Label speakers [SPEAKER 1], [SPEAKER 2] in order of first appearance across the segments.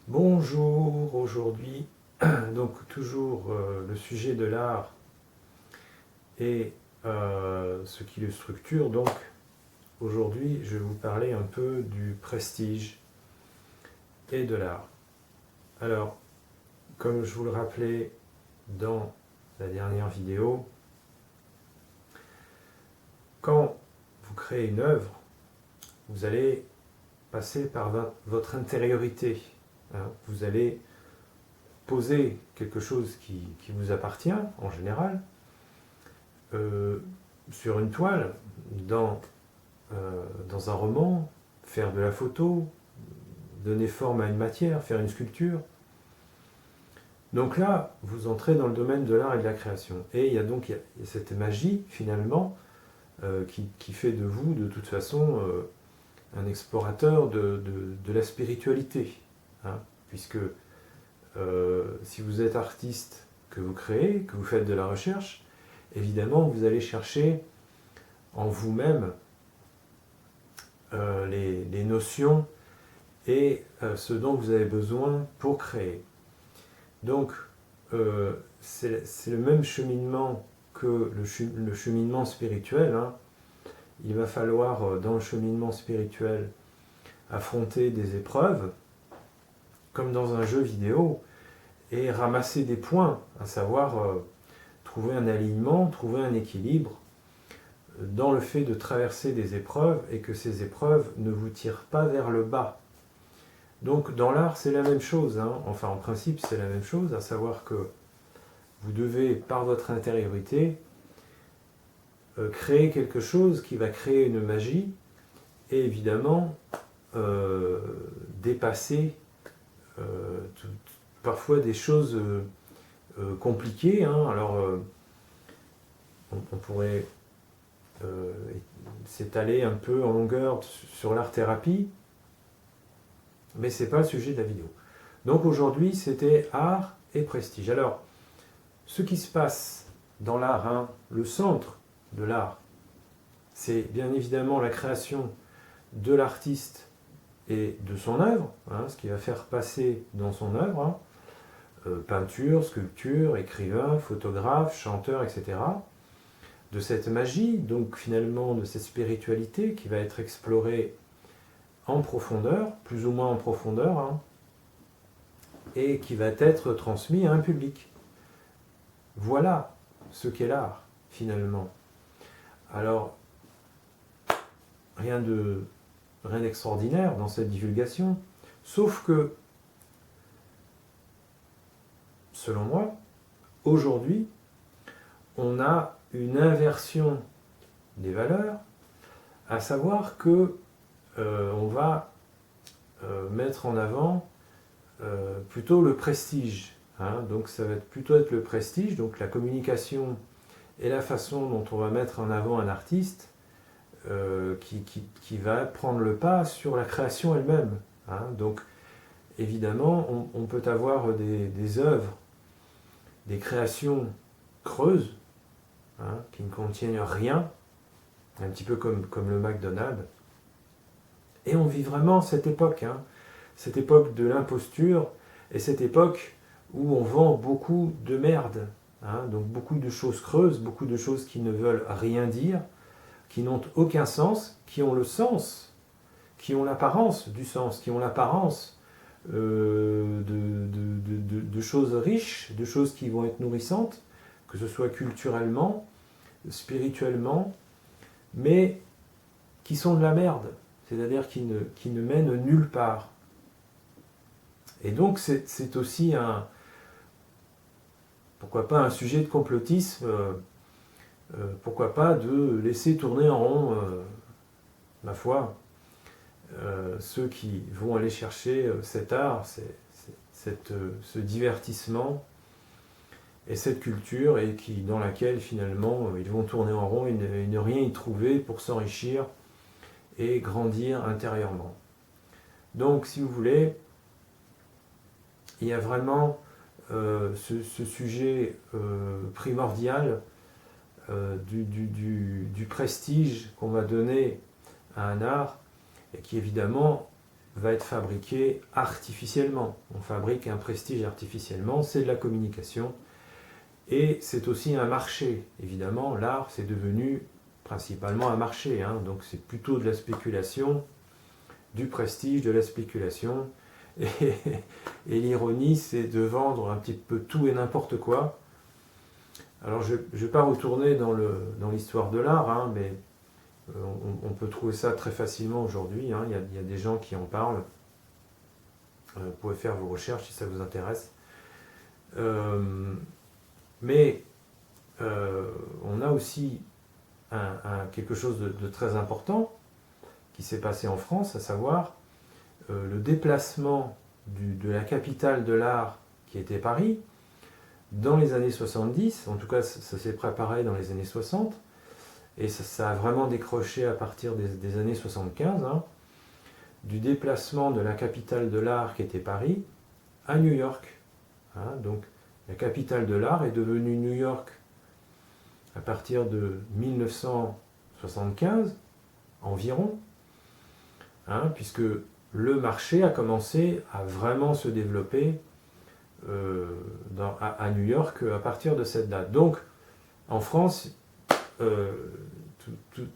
[SPEAKER 1] Bonjour, aujourd'hui, donc toujours le sujet de l'art et ce qui le structure. Donc aujourd'hui, je vais vous parler un peu du prestige et de l'art. Alors, comme je vous le rappelais dans la dernière vidéo, quand vous créez une œuvre, vous allez passer par votre intériorité. Vous allez poser quelque chose qui vous appartient en général euh, sur une toile, dans, dans un roman, faire de la photo, donner forme à une matière, faire une sculpture. Donc là, vous entrez dans le domaine de l'art et de la création. Et il y a donc cette magie, finalement, qui fait de vous, de toute façon, un explorateur de la spiritualité. Puisque si vous êtes artiste, que vous créez, que vous faites de la recherche, évidemment, vous allez chercher en vous-même les notions et ce dont vous avez besoin pour créer. Donc, c'est le même cheminement que le cheminement spirituel. Il va falloir, dans le cheminement spirituel, affronter des épreuves, comme dans un jeu vidéo, et ramasser des points, à savoir trouver un alignement, trouver un équilibre dans le fait de traverser des épreuves et que ces épreuves ne vous tirent pas vers le bas. Donc dans l'art, c'est la même chose. Enfin, en principe, c'est la même chose, à savoir que vous devez, par votre intériorité, créer quelque chose qui va créer une magie et évidemment dépasser parfois des choses compliquées. Alors, on pourrait s'étaler un peu en longueur sur l'art-thérapie, mais ce n'est pas le sujet de la vidéo. Donc aujourd'hui, c'était art et prestige. Alors, ce qui se passe dans l'art, le centre de l'art, c'est bien évidemment la création de l'artiste et de son œuvre, ce qui va faire passer dans son œuvre, peinture, sculpture, écrivain, photographe, chanteur, etc. De cette magie, donc finalement de cette spiritualité qui va être explorée en profondeur, plus ou moins en profondeur, et qui va être transmis à un public. Voilà ce qu'est l'art, finalement. Alors, rien d'extraordinaire dans cette divulgation, sauf que, selon moi, aujourd'hui, on a une inversion des valeurs, à savoir que on va mettre en avant plutôt le prestige. Donc ça va plutôt être le prestige, donc la communication et la façon dont on va mettre en avant un artiste qui va prendre le pas sur la création elle-même. Donc évidemment, on peut avoir des œuvres, des créations creuses, qui ne contiennent rien, un petit peu comme le McDonald's. Et on vit vraiment cette époque de l'imposture, et cette époque où on vend beaucoup de merde, donc beaucoup de choses creuses, beaucoup de choses qui ne veulent rien dire, qui n'ont aucun sens, qui ont le sens, qui ont l'apparence du sens, qui ont l'apparence de choses riches, de choses qui vont être nourrissantes, que ce soit culturellement, spirituellement, mais qui sont de la merde, c'est-à-dire qui ne mènent nulle part. Et donc c'est aussi pourquoi pas un sujet de complotisme, pourquoi pas de laisser tourner en rond, ma foi, ceux qui vont aller chercher cet art, ce divertissement et cette culture, et dans laquelle finalement ils vont tourner en rond et ne rien y trouver pour s'enrichir et grandir intérieurement. Donc si vous voulez, il y a vraiment ce sujet primordial du prestige qu'on va donner à un art, et qui évidemment va être fabriqué artificiellement. On fabrique un prestige artificiellement, c'est de la communication. Et c'est aussi un marché. Évidemment, l'art, c'est devenu principalement un marché. Hein. Donc c'est plutôt de la spéculation, du prestige, de la spéculation. Et, et l'ironie, c'est de vendre un petit peu tout et n'importe quoi. Alors je ne vais pas retourner dans l'histoire de l'art, hein, mais on peut trouver ça très facilement aujourd'hui. Hein. Il y a des gens qui en parlent. Vous pouvez faire vos recherches si ça vous intéresse. Mais on a aussi quelque chose de très important qui s'est passé en France, à savoir le déplacement de la capitale de l'art qui était Paris dans les années 70. En tout cas, ça s'est préparé dans les années 60 et ça a vraiment décroché à partir des années 75, hein, du déplacement de la capitale de l'art qui était Paris à New York. Hein. Donc la capitale de l'art est devenue New York à partir de 1975 environ, hein, puisque le marché a commencé à vraiment se développer à New York à partir de cette date. Donc en France,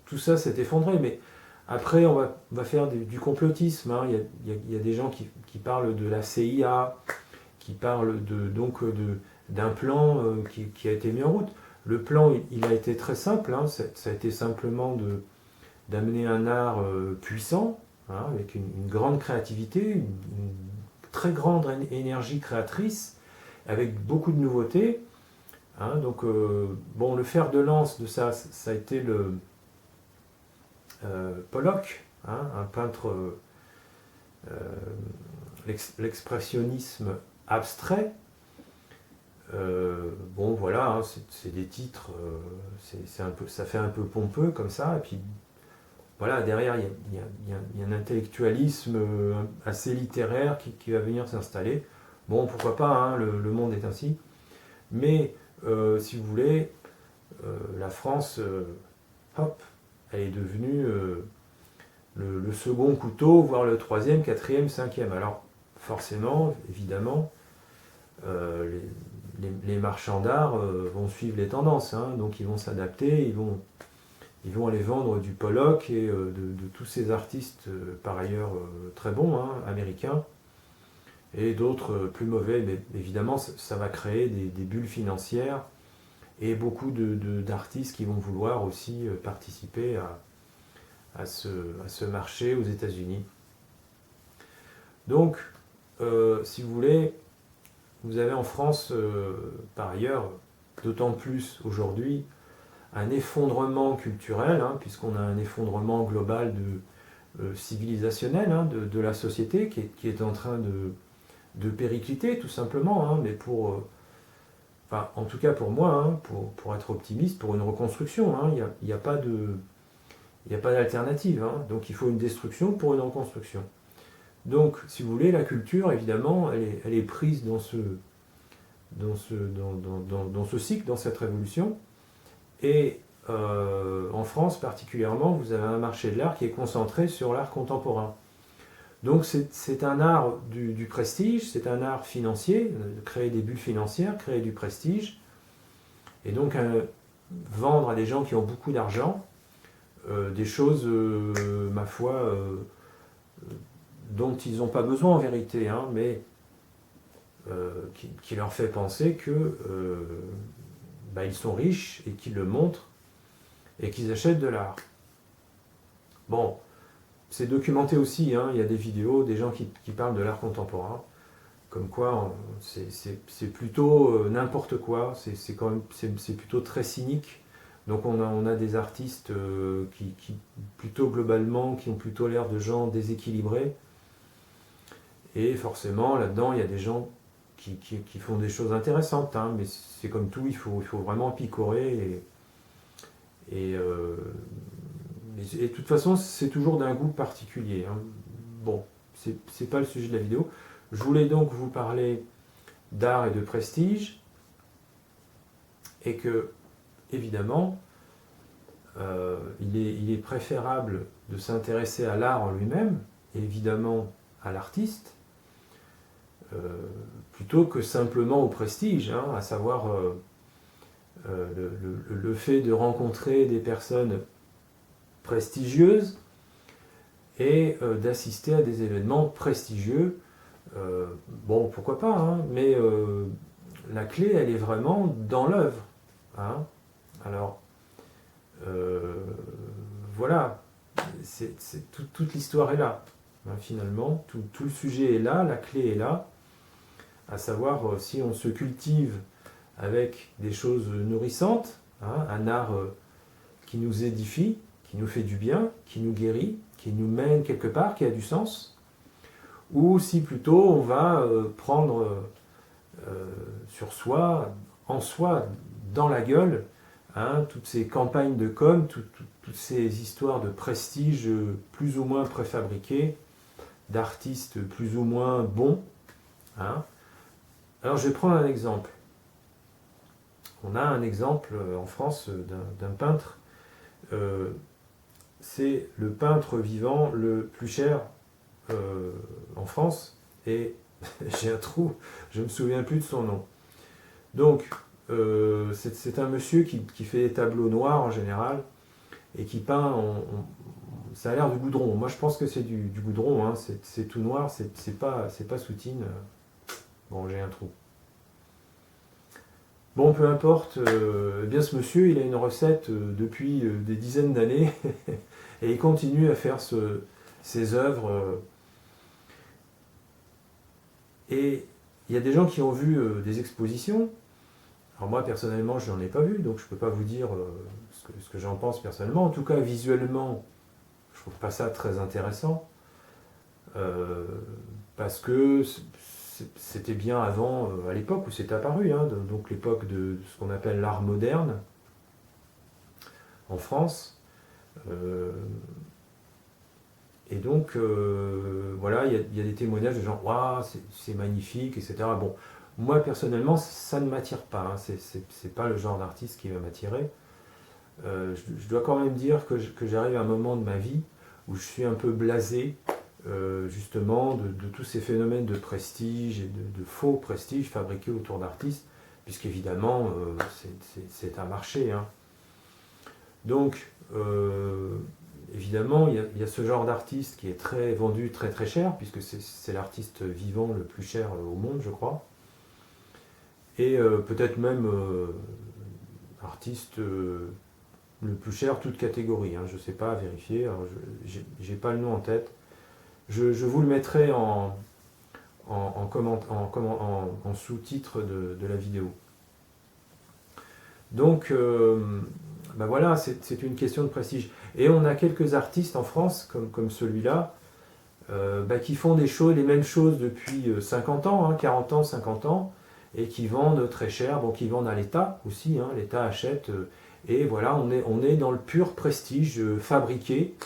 [SPEAKER 1] tout ça s'est effondré, mais après on va faire du complotisme. Hein. Il y a des gens qui parlent de la CIA, qui parlent d'un plan qui a été mis en route. Le plan, il a été très simple, hein. Ça a été simplement d'amener un art puissant, hein, avec une grande créativité, une très grande énergie créatrice, avec beaucoup de nouveautés. Hein. Donc, bon, le fer de lance de ça a été le Pollock, hein, un peintre, l'expressionnisme abstrait. Bon voilà, hein, c'est des titres, ça fait un peu pompeux comme ça, et puis voilà, derrière il y a un intellectualisme assez littéraire qui va venir s'installer. Bon, pourquoi pas, hein, le monde est ainsi, mais si vous voulez, la France, hop, elle est devenue le second couteau, voire le troisième, quatrième, cinquième. Alors forcément, évidemment, les marchands d'art vont suivre les tendances, hein, donc ils vont s'adapter, ils vont aller vendre du Pollock et de tous ces artistes par ailleurs très bons, hein, américains, et d'autres plus mauvais, mais évidemment ça va créer des bulles financières et beaucoup d'artistes qui vont vouloir aussi participer à ce marché aux États-Unis. Donc, si vous voulez, vous avez en France, par ailleurs, d'autant plus aujourd'hui, un effondrement culturel, hein, puisqu'on a un effondrement global civilisationnel, hein, de la société qui est en train de péricliter, tout simplement, hein, mais enfin, en tout cas pour moi, hein, pour être optimiste, pour une reconstruction, hein, il n'y a pas d'alternative, hein, donc il faut une destruction pour une reconstruction. Donc, si vous voulez, la culture, évidemment, elle est prise dans ce cycle, dans cette révolution. Et en France, particulièrement, vous avez un marché de l'art qui est concentré sur l'art contemporain. Donc, c'est un art du prestige, c'est un art financier, créer des bulles financières, créer du prestige. Et donc, vendre à des gens qui ont beaucoup d'argent des choses, ma foi, dont ils n'ont pas besoin en vérité, hein, mais qui leur fait penser que ils sont riches et qu'ils le montrent et qu'ils achètent de l'art. Bon, c'est documenté aussi, hein, il y a des vidéos, des gens qui parlent de l'art contemporain, comme quoi c'est plutôt n'importe quoi, c'est plutôt très cynique. Donc on a des artistes qui plutôt globalement, qui ont plutôt l'air de gens déséquilibrés. Et forcément, là-dedans, il y a des gens qui font des choses intéressantes, hein, mais c'est comme tout, il faut vraiment picorer. Et de toute façon, c'est toujours d'un goût particulier. Hein. Bon, c'est pas le sujet de la vidéo. Je voulais donc vous parler d'art et de prestige, et que, évidemment, il est préférable de s'intéresser à l'art en lui-même, et évidemment à l'artiste, plutôt que simplement au prestige, hein, à savoir le fait de rencontrer des personnes prestigieuses et d'assister à des événements prestigieux. Bon, pourquoi pas, hein, mais la clé, elle est vraiment dans l'œuvre. Hein. Alors, voilà, toute l'histoire est là. Hein, finalement, tout le sujet est là, la clé est là, à savoir si on se cultive avec des choses nourrissantes, hein, un art qui nous édifie, qui nous fait du bien, qui nous guérit, qui nous mène quelque part, qui a du sens, ou si plutôt on va prendre sur soi, en soi, dans la gueule, hein, toutes ces campagnes de com, toutes ces histoires de prestige plus ou moins préfabriquées, d'artistes plus ou moins bons. Hein. Alors je vais prendre un exemple. On a un exemple en France d'un peintre. C'est le peintre vivant le plus cher en France. Et j'ai un trou, je ne me souviens plus de son nom. Donc, c'est un monsieur qui fait des tableaux noirs en général et qui peint, ça a l'air du goudron. Moi je pense que c'est du goudron, hein. C'est tout noir, c'est pas soutine. Bon, j'ai un trou. Bon, peu importe, eh bien ce monsieur, il a une recette depuis des dizaines d'années et il continue à faire ses œuvres. Et il y a des gens qui ont vu des expositions. Alors moi, personnellement, je n'en ai pas vu, donc je ne peux pas vous dire ce que j'en pense personnellement. En tout cas, visuellement, je ne trouve pas ça très intéressant. Parce que c'était bien avant, à l'époque où c'est apparu, hein, donc l'époque de ce qu'on appelle l'art moderne en France. Et donc, voilà, il y a des témoignages de gens, waouh, c'est magnifique, etc. Bon, moi personnellement, ça ne m'attire pas, hein, c'est pas le genre d'artiste qui va m'attirer. Je dois quand même dire que j'arrive à un moment de ma vie où je suis un peu blasé justement de tous ces phénomènes de prestige et de faux prestige fabriqués autour d'artistes, puisqu'évidemment c'est un marché. Hein. Donc évidemment il y a ce genre d'artiste qui est très vendu très très cher, puisque c'est l'artiste vivant le plus cher au monde, je crois, et peut-être même artiste le plus cher toute catégorie, hein, je ne sais pas, à vérifier, j'ai pas le nom en tête. Je vous le mettrai en sous-titre de la vidéo. Donc, ben voilà, c'est une question de prestige. Et on a quelques artistes en France, comme celui-là, qui font les mêmes choses depuis 50 ans, hein, 40 ans, 50 ans, et qui vendent très cher, bon, qui vendent à l'État aussi, hein, l'État achète, et voilà, on est dans le pur prestige fabriqué.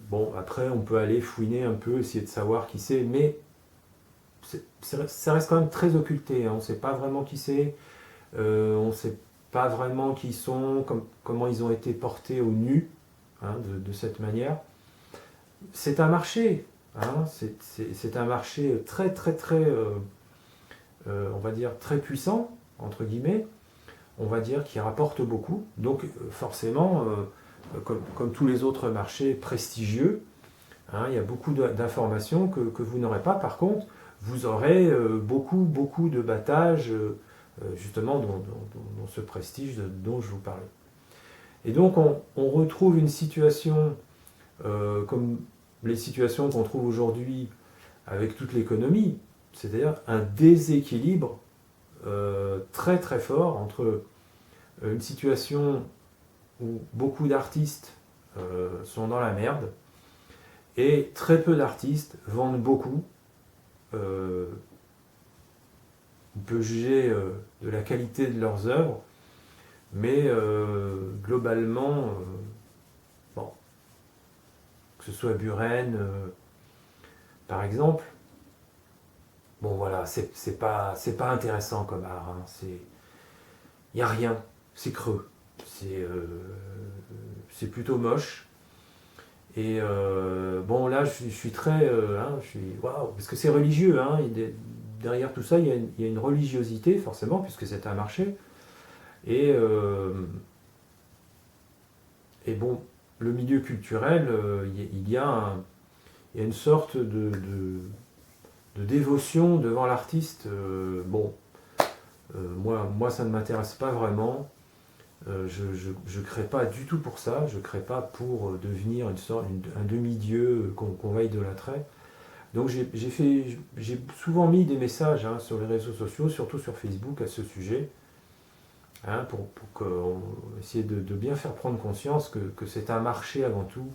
[SPEAKER 1] Bon, après, on peut aller fouiner un peu, essayer de savoir qui c'est, mais ça reste quand même très occulté. Hein. On ne sait pas vraiment qui c'est, on ne sait pas vraiment qui ils sont, comment ils ont été portés au nu, hein, de cette manière. C'est un marché, hein, c'est un marché très, très, très, on va dire, très puissant, entre guillemets, on va dire, qui rapporte beaucoup. Donc, forcément, comme tous les autres marchés prestigieux, hein, il y a beaucoup d'informations que vous n'aurez pas. Par contre, vous aurez beaucoup de battages, justement, dans ce prestige dont je vous parlais. Et donc, on retrouve une situation comme les situations qu'on trouve aujourd'hui avec toute l'économie, c'est-à-dire un déséquilibre très très fort entre une situation où beaucoup d'artistes sont dans la merde et très peu d'artistes vendent beaucoup. On peut juger de la qualité de leurs œuvres, mais globalement, bon, que ce soit Buren, par exemple, bon voilà, c'est pas intéressant comme art. Hein. Il n'y a rien, c'est creux, c'est plutôt moche. Et bon, là, je suis très... je suis, waouh, parce que c'est religieux, hein, derrière tout ça, il y a une religiosité, forcément, puisque c'est un marché. Et, et bon, le milieu culturel, il y a une sorte de dévotion devant l'artiste. Bon, moi, ça ne m'intéresse pas vraiment. Je ne crée pas du tout pour ça. Je ne crée pas pour devenir un demi-dieu qu'on va idolâtrer. Donc j'ai souvent mis des messages, hein, sur les réseaux sociaux, surtout sur Facebook, à ce sujet, hein, pour essayer de bien faire prendre conscience que c'est un marché avant tout,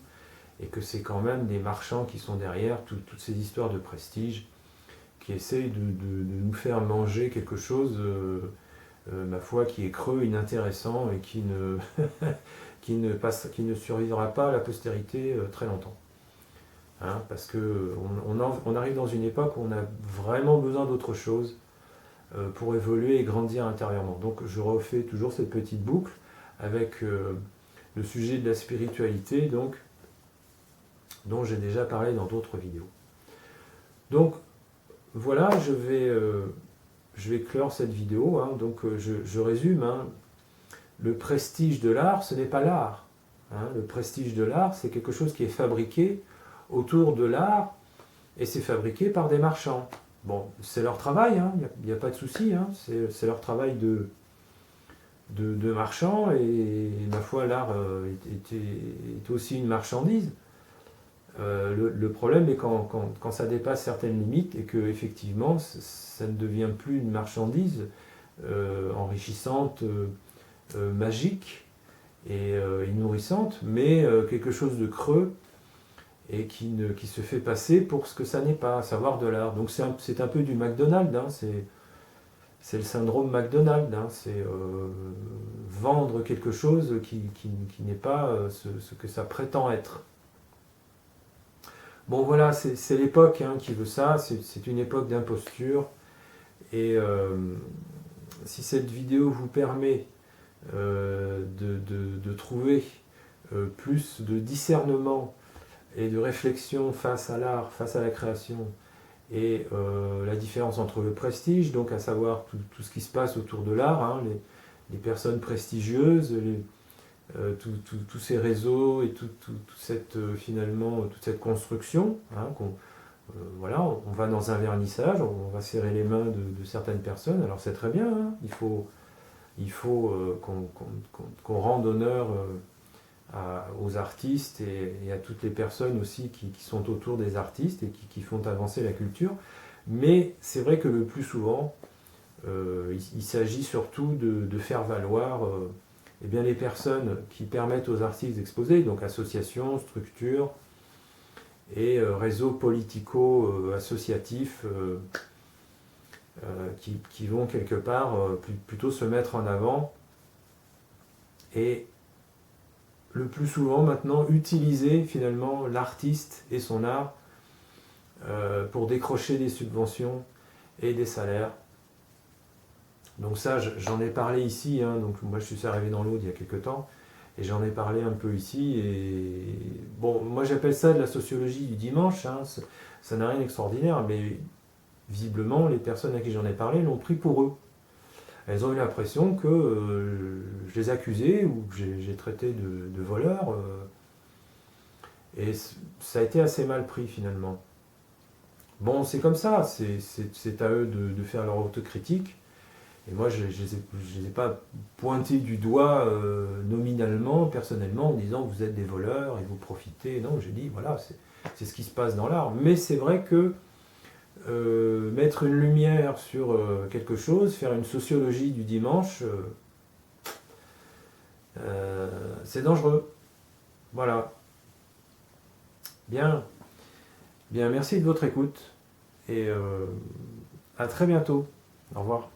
[SPEAKER 1] et que c'est quand même des marchands qui sont derrière toutes ces histoires de prestige, qui essayent de nous faire manger quelque chose, ma foi, qui est creux, inintéressant, et qui ne survivra pas à la postérité très longtemps. Hein, parce qu'on arrive dans une époque où on a vraiment besoin d'autre chose pour évoluer et grandir intérieurement. Donc je refais toujours cette petite boucle avec le sujet de la spiritualité, donc, dont j'ai déjà parlé dans d'autres vidéos. Donc voilà, je vais clore cette vidéo, hein. Donc je résume, hein. Le prestige de l'art, ce n'est pas l'art, hein. Le prestige de l'art, c'est quelque chose qui est fabriqué autour de l'art, et c'est fabriqué par des marchands. Bon, c'est leur travail, hein, il n'y a pas de souci, hein, c'est leur travail de marchand, et ma foi, l'art est aussi une marchandise. Le problème est quand ça dépasse certaines limites, et que effectivement ça ne devient plus une marchandise enrichissante, magique et nourrissante, mais quelque chose de creux, et qui se fait passer pour ce que ça n'est pas, à savoir de l'art. Donc c'est un peu du McDonald's, hein, c'est le syndrome McDonald's, hein, c'est vendre quelque chose qui n'est pas ce que ça prétend être. Bon voilà, c'est l'époque, hein, qui veut ça, c'est une époque d'imposture, et si cette vidéo vous permet de trouver plus de discernement et de réflexion face à l'art, face à la création, et la différence entre le prestige, donc à savoir tout ce qui se passe autour de l'art, hein, les personnes prestigieuses, tous ces réseaux, et finalement toute cette construction, hein, voilà, on va dans un vernissage, on va serrer les mains de certaines personnes, alors c'est très bien, hein, il faut qu'on rende honneur aux artistes, et à toutes les personnes aussi qui sont autour des artistes, et qui font avancer la culture. Mais c'est vrai que le plus souvent, il s'agit surtout de faire valoir eh bien, les personnes qui permettent aux artistes d'exposer, donc associations, structures et réseaux politico-associatifs qui vont quelque part plutôt se mettre en avant, et le plus souvent maintenant utiliser finalement l'artiste et son art pour décrocher des subventions et des salaires. Donc ça, j'en ai parlé ici, hein, donc moi je suis arrivé dans l'Aude il y a quelques temps, et j'en ai parlé un peu ici, et bon, moi j'appelle ça de la sociologie du dimanche, hein, ça n'a rien d'extraordinaire, mais visiblement les personnes à qui j'en ai parlé l'ont pris pour eux. Elles ont eu l'impression que je les accusais, ou que j'ai traité de voleurs, et ça a été assez mal pris finalement. Bon, c'est comme ça, c'est à eux de faire leur autocritique. Et moi, je ne les ai pas pointés du doigt nominalement, personnellement, en disant vous êtes des voleurs et vous profitez. Non, j'ai dit voilà, c'est ce qui se passe dans l'art. Mais c'est vrai que mettre une lumière sur quelque chose, faire une sociologie du dimanche, c'est dangereux. Voilà. Bien. Bien, merci de votre écoute, et à très bientôt. Au revoir.